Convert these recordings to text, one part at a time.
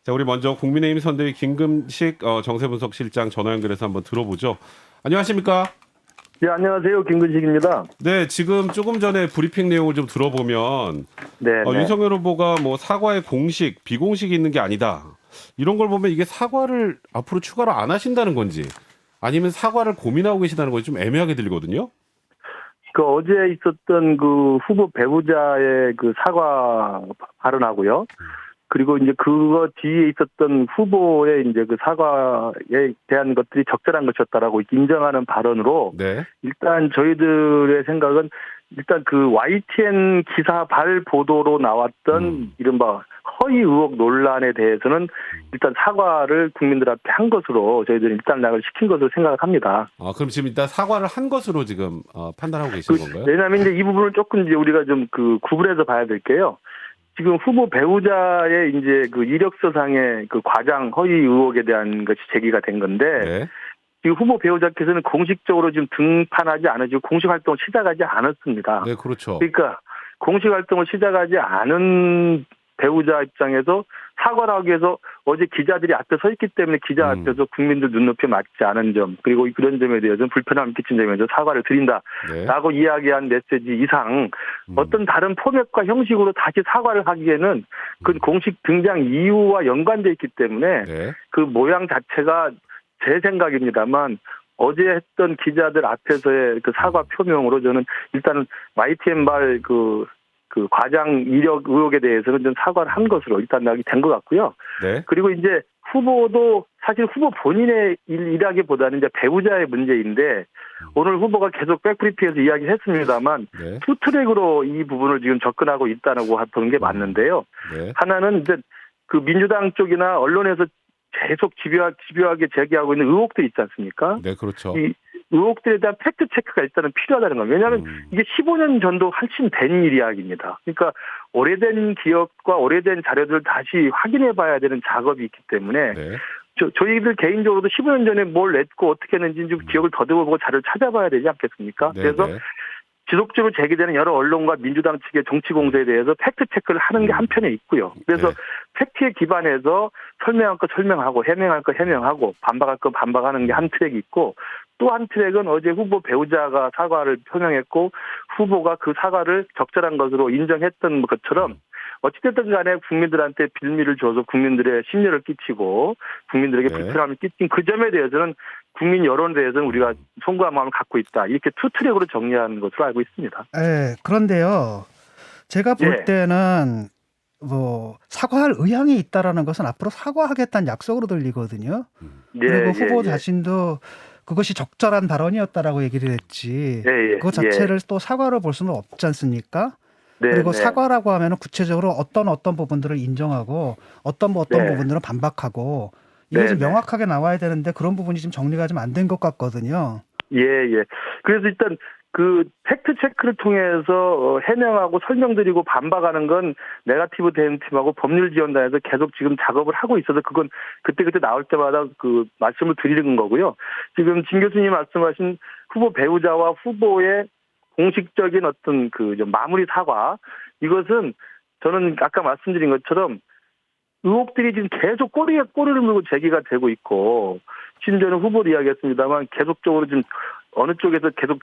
자, 우리 먼저 국민의힘 선대위 김금식 정세분석 실장 전화 연결해서 한번 들어보죠. 안녕하십니까? 네, 안녕하세요. 김근식입니다. 네, 지금 조금 전에 브리핑 내용을 좀 들어보면 네, 네. 윤석열 후보가 뭐 사과의 공식, 비공식이 있는 게 아니다. 이런 걸 보면 이게 사과를 앞으로 추가로 안 하신다는 건지 아니면 사과를 고민하고 계시다는 건지 좀 애매하게 들리거든요. 그 어제 있었던 그 후보 배우자의 그 사과 발언하고요. 그리고 이제 그거 뒤에 있었던 후보의 이제 그 사과에 대한 것들이 적절한 것이었다라고 인정하는 발언으로 네. 일단 저희들의 생각은 일단 그 YTN 기사 발 보도로 나왔던 이른바 허위 의혹 논란에 대해서는 일단 사과를 국민들 앞에 한 것으로 저희들은 일단 낙을 시킨 것으로 생각을 합니다. 그럼 지금 일단 사과를 한 것으로 지금 판단하고 계시는 건가요? 왜냐하면 이제 이 부분을 조금 이제 우리가 좀 그 구분해서 봐야 될 게요. 지금 후보 배우자의 이제 그 이력서상의 그 과장 허위 의혹에 대한 것이 제기가 된 건데 네. 지금 후보 배우자께서는 공식적으로 지금 등판하지 않으시고 공식 활동을 시작하지 않았습니다. 네, 그렇죠. 그러니까 공식 활동을 시작하지 않은 배우자 입장에서 사과를 하기 위해서 어제 기자들이 앞에 서 있기 때문에 기자 앞에서 국민들 눈높이에 맞지 않은 점 그리고 그런 점에 대해서는 불편함을 끼친 점에 대해서 사과를 드린다라고 네. 이야기한 메시지 이상 어떤 다른 포맷과 형식으로 다시 사과를 하기에는 그 공식 등장 이유와 연관되어 있기 때문에 네. 그 모양 자체가 제 생각입니다만 어제 했던 기자들 앞에서의 그 사과 표명으로 저는 일단은 YTN발 그 과장 이력 의혹에 대해서는 좀 사과를 한 것으로 일단 낙이 된 것 같고요. 네. 그리고 이제 후보도 사실 후보 본인의 일이라기보다는 이제 배우자의 문제인데 오늘 후보가 계속 백브리핑에서 이야기했습니다만 네. 투 트랙으로 이 부분을 지금 접근하고 있다고 보는 게 맞는데요. 네. 하나는 이제 그 민주당 쪽이나 언론에서 계속 집요하게 제기하고 있는 의혹들이 있지 않습니까? 네, 그렇죠. 이 의혹들에 대한 팩트 체크가 일단은 필요하다는 겁니다. 왜냐하면 이게 15년 전도 한참 된 이야기입니다. 그러니까 오래된 기억과 오래된 자료들을 다시 확인해 봐야 되는 작업이 있기 때문에 네. 저희들 개인적으로도 15년 전에 뭘 냈고 어떻게 했는지 좀 기억을 더듬어보고 자료를 찾아봐야 되지 않겠습니까? 네, 그래서 네. 지속적으로 제기되는 여러 언론과 민주당 측의 정치 공세에 대해서 팩트 체크를 하는 게 한편에 있고요. 그래서 네. 팩트에 기반해서 설명할 거 설명하고 해명할 거 해명하고 반박할 거 반박하는 게 한 트랙이 있고 또 한 트랙은 어제 후보 배우자가 사과를 표명했고 후보가 그 사과를 적절한 것으로 인정했던 것처럼 어찌됐든 간에 국민들한테 빌미를 줘서 국민들의 심려를 끼치고 국민들에게 네. 불편함을 끼친 그 점에 대해서는 국민 여론에 대해서는 우리가 송구한 마음을 갖고 있다. 이렇게 투 트랙으로 정리하는 것으로 알고 있습니다. 네, 그런데요. 제가 볼 예. 때는 뭐 사과할 의향이 있다라는 것은 앞으로 사과하겠다는 약속으로 들리거든요. 그리고 후보 자신도 그것이 적절한 발언이었다라고 얘기를 했지. 그것 자체를 또 사과로 볼 수는 없지 않습니까? 그리고 사과라고 하면 구체적으로 어떤 부분들을 인정하고 어떤 부분들은 반박하고 이게 좀 명확하게 나와야 되는데 그런 부분이 좀 정리가 좀 안 된 것 같거든요. 예. 그래서 일단 그 팩트 체크를 통해서 해명하고 설명드리고 반박하는 건 네거티브 대응팀하고 법률지원단에서 계속 지금 작업을 하고 있어서 그건 그때그때 나올 때마다 그 말씀을 드리는 거고요. 지금 진 교수님 말씀하신 후보 배우자와 후보의 공식적인 어떤 그 마무리 사과 이것은 저는 아까 말씀드린 것처럼 의혹들이 지금 계속 꼬리를 물고 제기가 되고 있고 심지어는 후보도 이야기했습니다만 계속적으로 지금 어느 쪽에서 계속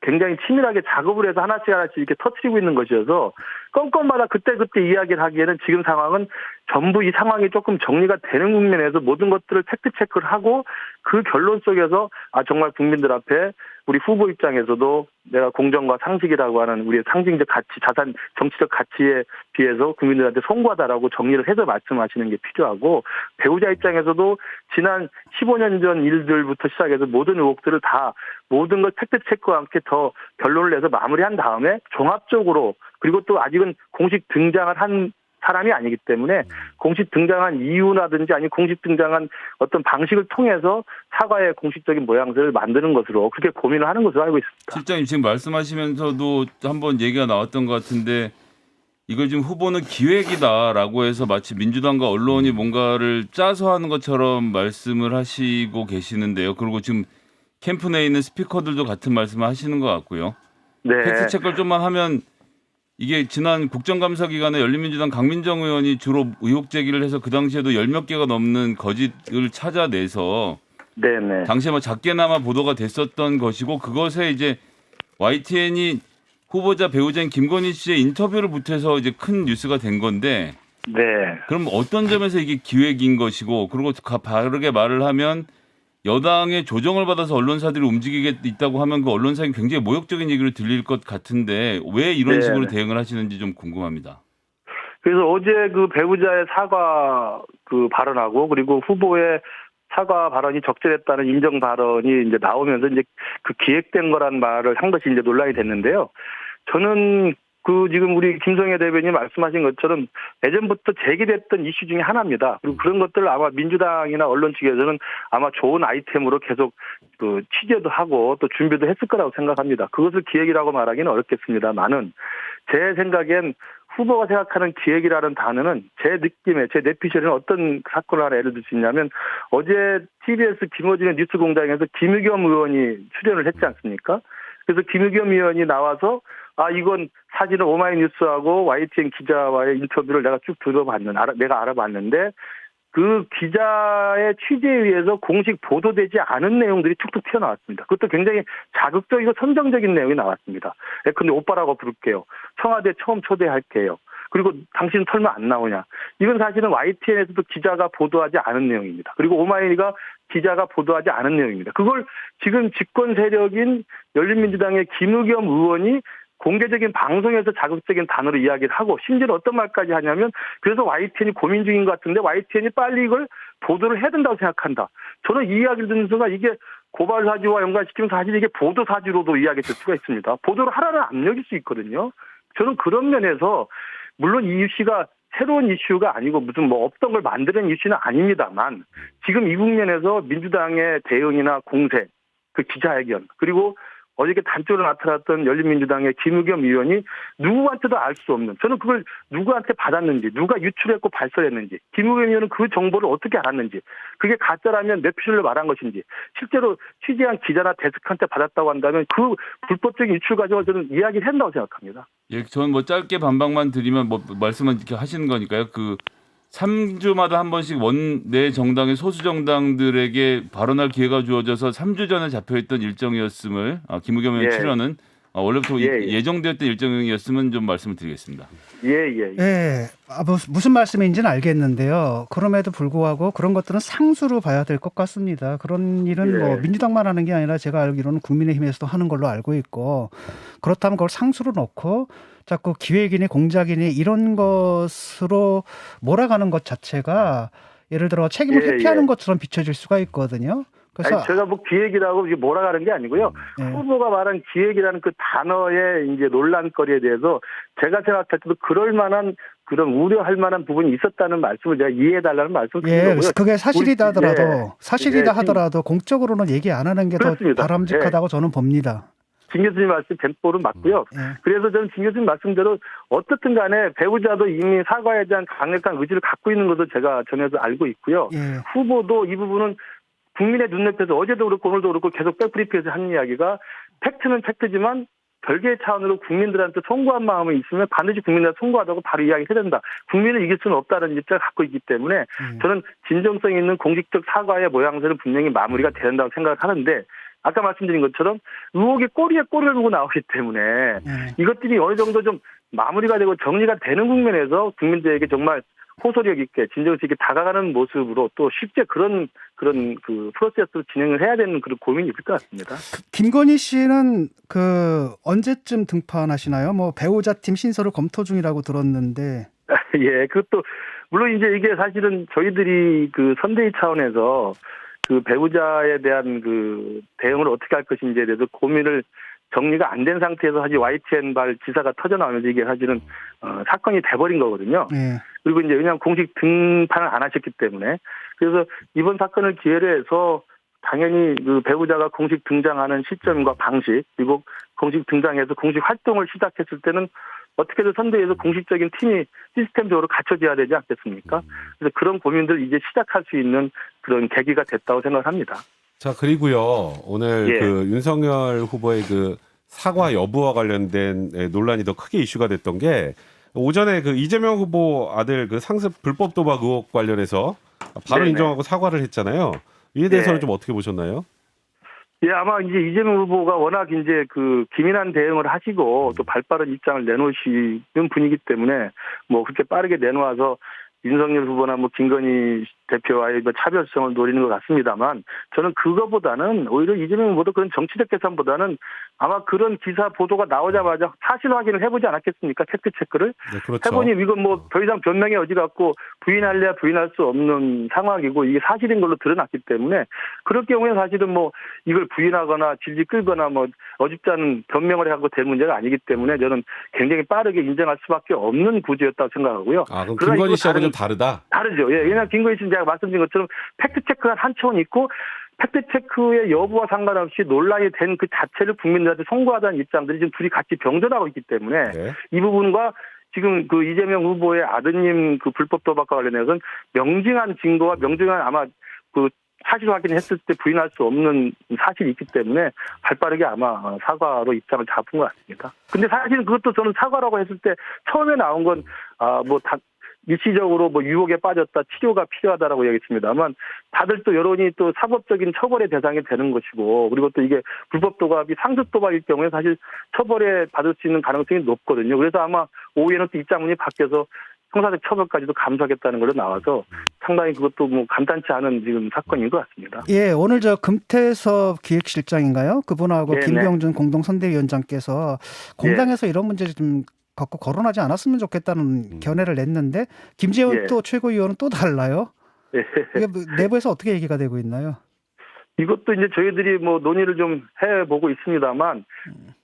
굉장히 치밀하게 작업을 해서 하나씩 이렇게 터뜨리고 있는 것이어서 건건마다 그때 이야기를 하기에는 지금 상황은 전부 이 상황이 조금 정리가 되는 국면에서 모든 것들을 팩트 체크를 하고 그 결론 속에서 정말 국민들 앞에 우리 후보 입장에서도 내가 공정과 상식이라고 하는 우리의 상징적 가치, 자산, 정치적 가치에 비해서 국민들한테 송구하다라고 정리를 해서 말씀하시는 게 필요하고 배우자 입장에서도 지난 15년 전 일들부터 시작해서 모든 의혹들을 다 모든 걸 팩트 체크와 함께 더 결론을 내서 마무리한 다음에 종합적으로 그리고 또 아직은 공식 등장을 한 사람이 아니기 때문에 공식 등장한 이유라든지 아니면 공식 등장한 어떤 방식을 통해서 사과의 공식적인 모양새를 만드는 것으로 그렇게 고민을 하는 것으로 알고 있습니다. 실장님 지금 말씀하시면서도 한번 얘기가 나왔던 것 같은데 이걸 지금 후보는 기획이다라고 해서 마치 민주당과 언론이 뭔가를 짜서 하는 것처럼 말씀을 하시고 계시는데요. 그리고 지금 캠프 내에 있는 스피커들도 같은 말씀을 하시는 것 같고요. 네. 팩트 체크를 좀만 하면 이게 지난 국정감사 기간에 열린민주당 강민정 의원이 주로 의혹 제기를 해서 그 당시에도 10몇 개가 넘는 거짓을 찾아내서 네네. 당시에 뭐 작게나마 보도가 됐었던 것이고 그것에 이제 YTN이 후보자 배우자인 김건희 씨의 인터뷰를 보태서 이제 큰 뉴스가 된 건데 네. 그럼 어떤 점에서 이게 기획인 것이고 그리고 바르게 말을 하면 여당의 조정을 받아서 언론사들이 움직이게 있다고 하면 그 언론사에 굉장히 모욕적인 얘기로 들릴 것 같은데 왜 이런 네. 식으로 대응을 하시는지 좀 궁금합니다. 그래서 어제 그 배우자의 사과 그 발언하고 그리고 후보의 사과 발언이 적절했다는 인정 발언이 이제 나오면서 이제 그 기획된 거란 말을 한 것이 이제 논란이 됐는데요. 저는 그 지금 우리 김성애 대변인 말씀하신 것처럼 예전부터 제기됐던 이슈 중에 하나입니다. 그리고 그런 것들을 아마 민주당이나 언론 측에서는 아마 좋은 아이템으로 계속 그 취재도 하고 또 준비도 했을 거라고 생각합니다. 그것을 기획이라고 말하기는 어렵겠습니다만은 제 생각엔 후보가 생각하는 기획이라는 단어는 제 느낌에 제 뇌피셜에는 어떤 사건을 하나 예를 들 수 있냐면 어제 TBS 김어준의 뉴스공장에서 김의겸 의원이 출연을 했지 않습니까? 그래서 김의겸 의원이 나와서 이건 사진은 오마이뉴스하고 YTN 기자와의 인터뷰를 내가 쭉 내가 알아봤는데 그 기자의 취재에 의해서 공식 보도되지 않은 내용들이 툭툭 튀어나왔습니다. 그것도 굉장히 자극적이고 선정적인 내용이 나왔습니다. 근데 오빠라고 부를게요. 청와대 처음 초대할게요. 그리고 당신 설마 안 나오냐. 이건 사실은 YTN에서도 기자가 보도하지 않은 내용입니다. 그리고 오마이가 기자가 보도하지 않은 내용입니다. 그걸 지금 집권 세력인 열린민주당의 김의겸 의원이 공개적인 방송에서 자극적인 단어로 이야기를 하고 심지어는 어떤 말까지 하냐면 그래서 YTN이 고민 중인 것 같은데 YTN이 빨리 이걸 보도를 해야 된다고 생각한다. 저는 이 이야기를 듣는 순간 이게 고발 사주와 연관시키면 사실 이게 보도 사주로도 이야기될 수가 있습니다. 보도를 하라는 압력일 수 있거든요. 저는 그런 면에서 물론 이 이슈가 새로운 이슈가 아니고 무슨 뭐 없던 걸 만드는 이슈는 아닙니다만 지금 이 국면에서 민주당의 대응이나 공세, 그 기자회견 그리고 어저께 단적으로 나타났던 열린민주당의 김의겸 의원이 누구한테도 알 수 없는 저는 그걸 누구한테 받았는지 누가 유출했고 발설했는지 김의겸 의원은 그 정보를 어떻게 알았는지 그게 가짜라면 뇌피셜로 말한 것인지 실제로 취재한 기자나 데스크한테 받았다고 한다면 그 불법적인 유출 과정을 저는 이야기를 한다고 생각합니다. 예, 저는 뭐 짧게 반박만 드리면 뭐 말씀만 이렇게 하시는 거니까요. 그 3주마다 한 번씩 원내 정당의 소수 정당들에게 발언할 기회가 주어져서 3주 전에 잡혀있던 일정이었음을 김의겸 의원 출연은 원래부터 예정되었던 일정이었으면 좀 말씀을 드리겠습니다. 예. 무슨 말씀인지는 알겠는데요. 그럼에도 불구하고 그런 것들은 상수로 봐야 될 것 같습니다. 그런 일은 뭐 민주당만 하는 게 아니라 제가 알기로는 국민의힘에서도 하는 걸로 알고 있고 그렇다면 그걸 상수로 놓고 자꾸 기획이니 공작이니 이런 것으로 몰아가는 것 자체가 예를 들어 책임을 회피하는 것처럼 비춰질 수가 있거든요. 그래서 제가 뭐 기획이라고 몰아가는 게 아니고요. 후보가 말한 기획이라는 그 단어의 이제 논란거리에 대해서 제가 생각할 때도 그럴 만한 그런 우려할 만한 부분이 있었다는 말씀을 제가 이해해달라는 말씀을 드린 거고요. 그게 사실이다 하더라도 사실이다 하더라도 공적으로는 얘기 안 하는 게 더 바람직하다고 저는 봅니다. 진 교수님 말씀 100%는 맞고요. 그래서 저는 진 교수님 말씀대로 어떻든 간에 배우자도 이미 사과에 대한 강력한 의지를 갖고 있는 것을 제가 전해서 알고 있고요. 후보도 이 부분은 국민의 눈높이에서 어제도 그렇고 오늘도 그렇고 계속 백브리프에서 하는 이야기가 팩트는 팩트지만 별개의 차원으로 국민들한테 송구한 마음이 있으면 반드시 국민들한테 송구하다고 바로 이야기해야 된다. 국민을 이길 수는 없다는 입장을 갖고 있기 때문에 저는 진정성 있는 공식적 사과의 모양새는 분명히 마무리가 돼야 된다고 생각을 하는데 아까 말씀드린 것처럼 의혹이 꼬리에 꼬리를 두고 나오기 때문에 이것들이 어느 정도 좀 마무리가 되고 정리가 되는 국면에서 국민들에게 정말 호소력 있게 진정성 있게 다가가는 모습으로 또 실제 그런 그 프로세스로 진행을 해야 되는 그런 고민이 있을 것 같습니다. 김건희 씨는 그 언제쯤 등판하시나요? 뭐 배우자 팀 신설을 검토 중이라고 들었는데. 그것도 물론 이제 이게 사실은 저희들이 그 선대위 차원에서 그 배우자에 대한 그 대응을 어떻게 할 것인지에 대해서 고민을 정리가 안 된 상태에서 사실 YTN발 기사가 터져 나오면서 이게 사실은 사건이 돼버린 거거든요. 그리고 이제 왜냐하면 공식 등판을 안 하셨기 때문에 그래서 이번 사건을 기회로 해서 당연히 그 배우자가 공식 등장하는 시점과 방식 그리고 공식 등장해서 공식 활동을 시작했을 때는 어떻게든 선대위에서 공식적인 팀이 시스템적으로 갖춰져야 되지 않겠습니까? 그래서 그런 고민들을 이제 시작할 수 있는 그런 계기가 됐다고 생각합니다. 자, 그리고요. 오늘 그 윤석열 후보의 그 사과 여부와 관련된 논란이 더 크게 이슈가 됐던 게 오전에 그 이재명 후보 아들 그 상습 불법 도박 의혹 관련해서 바로 네네. 인정하고 사과를 했잖아요. 이에 대해서는 네. 좀 어떻게 보셨나요? 예, 아마 이제 이재명 후보가 워낙 이제 그 기민한 대응을 하시고 또 발빠른 입장을 내놓으시는 분이기 때문에 뭐 그렇게 빠르게 내놓아서 윤석열 후보나 뭐 김건희 대표와의 뭐 차별성을 노리는 것 같습니다만 저는 그거보다는 오히려 이재명 후보도 그런 정치적 계산보다는 아마 그런 기사 보도가 나오자마자 사실 확인을 해보지 않았겠습니까? 팩트 체크를. 네, 그렇죠. 해보니 이건 뭐 더 이상 변명의 여지가 없고 부인할래야 부인할 수 없는 상황이고 이게 사실인 걸로 드러났기 때문에 그럴 경우에 사실은 뭐 이걸 부인하거나 질질 끌거나 뭐 어줍지 않은 변명을 하고 될 문제가 아니기 때문에 저는 굉장히 빠르게 인정할 수밖에 없는 구조였다고 생각하고요. 아, 그럼 그러나 김건희 이거 씨하고 좀 다른- 다르다. 다르죠. 예, 왜냐하면 김건희 씨는 제가 말씀드린 것처럼 팩트체크가 한 차원이 있고 팩트체크의 여부와 상관없이 논란이 된 그 자체를 국민들한테 송구하다는 입장들이 지금 둘이 같이 병존하고 있기 때문에 네. 이 부분과 지금 그 이재명 후보의 아드님 그 불법 도박과 관련해서는 명징한 증거와 명징한 아마 그 사실 확인했을 때 부인할 수 없는 사실이 있기 때문에 발빠르게 아마 사과로 입장을 잡은 것 같습니다. 근데 사실은 그것도 저는 사과라고 했을 때 처음에 나온 건 일시적으로 뭐 유혹에 빠졌다 치료가 필요하다라고 얘기했습니다만 다들 또 여론이 또 사법적인 처벌의 대상이 되는 것이고 그리고 또 이게 불법 도박이 상습 도박일 경우에 사실 처벌에 받을 수 있는 가능성이 높거든요. 그래서 아마 오후에는 또 입장문이 바뀌어서 형사적 처벌까지도 감수하겠다는 걸로 나와서 상당히 그것도 뭐 간단치 않은 지금 사건인 것 같습니다. 예, 오늘 저 금태섭 기획실장인가요? 그분하고 네네. 김병준 공동선대위원장께서 공당에서 이런 문제 좀 갖고 거론하지 않았으면 좋겠다는 견해를 냈는데 김재원 예. 또 최고위원은 또 달라요. 예. 이게 뭐 내부에서 어떻게 얘기가 되고 있나요? 이것도 이제 저희들이 뭐 논의를 좀 해보고 있습니다만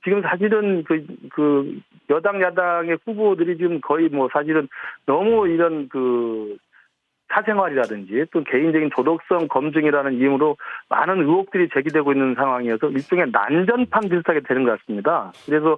지금 사실은 그 여당 야당의 후보들이 지금 거의 뭐 사실은 너무 이런 그 사생활이라든지 또 개인적인 도덕성 검증이라는 이유로 많은 의혹들이 제기되고 있는 상황이어서 일종의 난전판 비슷하게 되는 것 같습니다. 그래서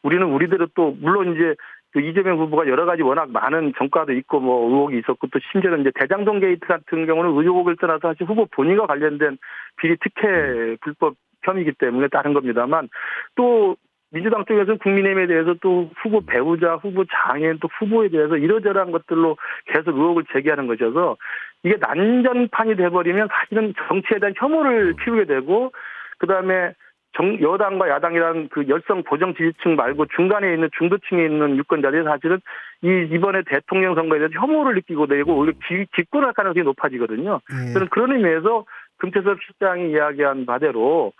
우리는 우리대로 또 물론 이제 그 이재명 후보가 여러 가지 워낙 많은 전과도 있고 뭐 의혹이 있었고 또 심지어는 이제 대장동 게이트 같은 경우는 의혹을 떠나서 사실 후보 본인과 관련된 비리 특혜 불법 혐의이기 때문에 다른 겁니다만 또 민주당 쪽에서는 국민의힘에 대해서 또 후보 배우자, 후보 장애인 또 후보에 대해서 이러저러한 것들로 계속 의혹을 제기하는 것이어서 이게 난전판이 돼버리면 사실은 정치에 대한 혐오를 키우게 되고 그다음에 여당과 야당이라는 그 열성 고정 지지층 말고 중간에 있는 중도층에 있는 유권자들이 사실은 이번에 대통령 선거에 대해서 혐오를 느끼고 되고 오히려 기권할 가능성이 높아지거든요. 예. 저는 그런 의미에서 금태섭 실장이 이야기한 바대로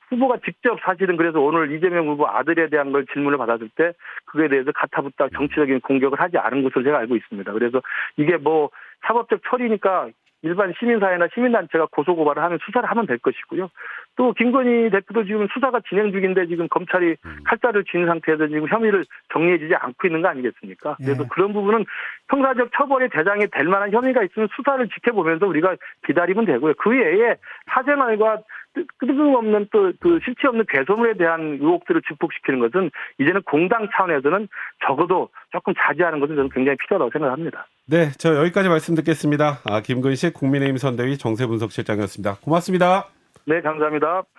후보가 직접 사실은 그래서 오늘 이재명 후보 아들에 대한 걸 질문을 받았을 때 그거에 대해서 가타부타 정치적인 공격을 하지 않은 것으로 제가 알고 있습니다. 그래서 이게 뭐 사법적 처리니까 일반 시민사회나 시민단체가 고소고발을 하면 수사를 하면 될 것이고요. 또 김건희 대표도 지금 수사가 진행 중인데 지금 검찰이 칼자를 쥐는 상태에서 지금 혐의를 정리해주지 않고 있는 거 아니겠습니까? 그래서 예. 그런 부분은 형사적 처벌의 대상이 될 만한 혐의가 있으면 수사를 지켜보면서 우리가 기다리면 되고요. 그 외에 사생활과 끄떡없는 또 그 실체 없는 괴소물에 대한 의혹들을 증폭시키는 것은 이제는 공당 차원에서는 적어도 조금 자제하는 것은 저는 굉장히 필요하다고 생각합니다. 네, 저 여기까지 말씀 듣겠습니다. 김근식 국민의힘 선대위 정세분석 실장이었습니다. 고맙습니다. 네, 감사합니다.